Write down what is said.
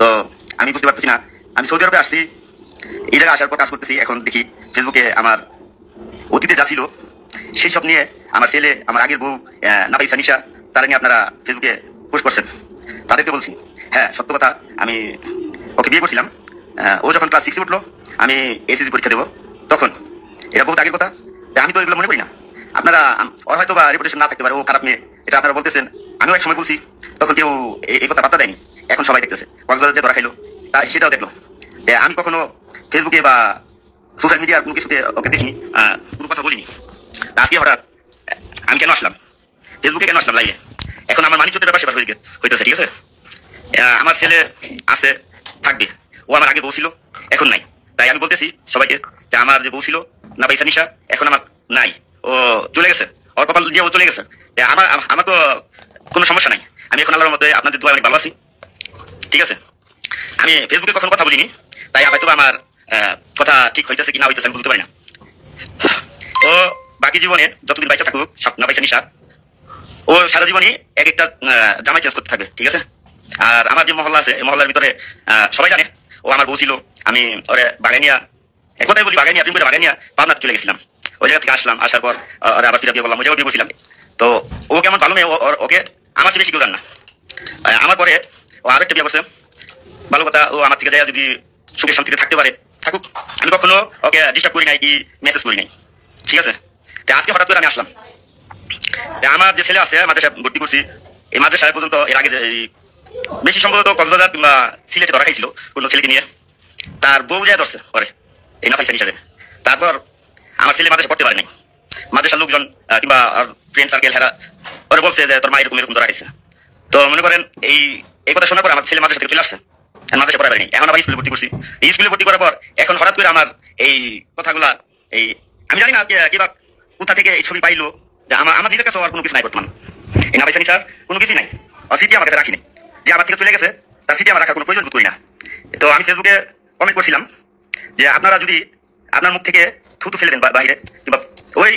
তো আমি বুঝতে পারতেছি না, আমি সৌদি আরবে আসছি, এই জায়গায় আসার পর কাজ করতেছি, এখন দেখি ফেসবুকে আমার অতীতে যা ছিল সেই সব নিয়ে আমার ছেলে, আমার আগের বউ নাফিসা নিশা, তারা নিয়ে আপনারা ফেসবুকে পোস্ট করছেন। তাদেরকে বলছি, হ্যাঁ সত্য কথা, আমি ওকে বিয়ে করছিলাম, ও যখন ক্লাস 6 উঠলো, আমি এসএসসি পরীক্ষা দেবো তখন। এটা বহুত আগের কথা, আমি তো এগুলো মনে করি না। আপনারা, ওর হয়তো বা রেপুটেশন না থাকতে পারে, ও খারাপ মেয়ে, এটা আপনারা বলতেছেন, আমিও এক সময় বলছি, তখন কেউ এই কথা পাত্তা দেয়নি। এখন সবাই দেখতেছে, কক্সবাজার যে ধরা খাইলো তাই সেটাও দেখলো। আমি কখনো ফেসবুকে বা সোশ্যাল মিডিয়ার কোনো কিছুতে ওকে দেখিনি, কোনো কথা বলিনি। আজকে হঠাৎ আমি কেন আসলাম ফেসবুকে, কেন আসলাম লাইভে, এখন আমার মানিজ্যতের ব্যাপার সেবার হইতেছে, ঠিক আছে। আমার ছেলে আছে, থাকবে, ও আমার আগে বউ ছিল, এখন নাই। তাই আমি বলতেছি সবাইকে যে আমার যে বউ ছিল নাফিসা নিশা, এখন আমার নাই, ও চলে গেছে, ওর কপাল দিয়ে ও চলে গেছে। আমার আমার তো কোনো সমস্যা নাই, আমি এখন আল্লাহর মধ্যে আপনাদের দোয়া অনেক ভালো আছি, ঠিক আছে। আমি ফেসবুকে কখনো কথা বলিনি, তাই হয়তো আমার কথা ঠিক হইতেছে কি না হইতেছে আমি বলতে পারি না। ও বাকি জীবনে যতদিন বাইচা থাকুক নাফিসা নিশা, ও সারা জীবনই এক একটা জামাই চেঞ্জ করতে থাকবে, ঠিক আছে। আর আমার যে মহল্লা আছে, এই মহল্লার ভিতরে সবাই জানে ও আমার বউ ছিল। আমি ওরে বাগানিয়া, এক কথাই বলি বাগানিয়া, প্রেম করে বাগানিয়া পাবনাতে চলে গেছিলাম। ওই জায়গা থেকে আসলাম, আসার পর ওরা আবার ফিরে বিয়ে করলাম, ওই জায়গায় বিয়ে করছিলাম। তো ও কেমন ভালো মেয়ে, ওকে আমার চেয়ে বেশি কেউ জান না। আমার পরে ও আরেকটা বিয়ে করছে, ভালো কথা, ও আমার থেকে যায় যদি সুখে শান্তিতে থাকতে পারে থাকুক, আমি কখনো ওকে ডিস্টার্ব করি নাই কি মেসেজ করি নাই, ঠিক আছে। আজকে হঠাৎ করে আমি আসলাম, আমার যে ছেলে আছে মাদ্রাসায় ভর্তি করছি, এই মাদ্রাসায় পর্যন্ত এর আগে বেশি সম্ভবত কক্সবাজার কিংবা সিলেটে ধরা খাইছিল কোনো ছেলেকে নিয়ে, তার বউ যায় ধরছে পরে এই নাফিসা নিশারে। তারপর আমার ছেলে মাদ্রাসা পড়তে পারে নাই, মাদ্রাসার লোকজন কিংবা ফ্রেন্ড সার্কেল হেরা পরে বলছে যে তোর মা এরকম এরকম ধরা খাইছে। তো মনে করেন এই কথা শোনার পর আমার ছেলে মাদ্রাসা থেকে চলে আসছে, মাদ্রাসা পড়া পারেনি, এখন আবার স্কুলে ভর্তি করছি। এই স্কুলে ভর্তি করার পর এখন হঠাৎ করে আমার এই কথাগুলা, এই আমি জানি না কিবা কোথা থেকে এই ছবি পাইলো, যে আমার নিজের কাছে আর কোনো কিছু নাই বর্তমান, এই নাফিসা নিশার কোনো কিছুই নাই, আর স্মৃতি আমার কাছে রাখিনি, যে আমার থেকে চলে গেছে তার স্মৃতি আমার রাখার কোনো প্রয়োজন বোধ করি না। তো আমি ফেসবুকে কমেন্ট করছিলাম যে আপনারা যদি আপনার মুখ থেকে থুতু ফেলে দেন বাইরে, কিংবা ওই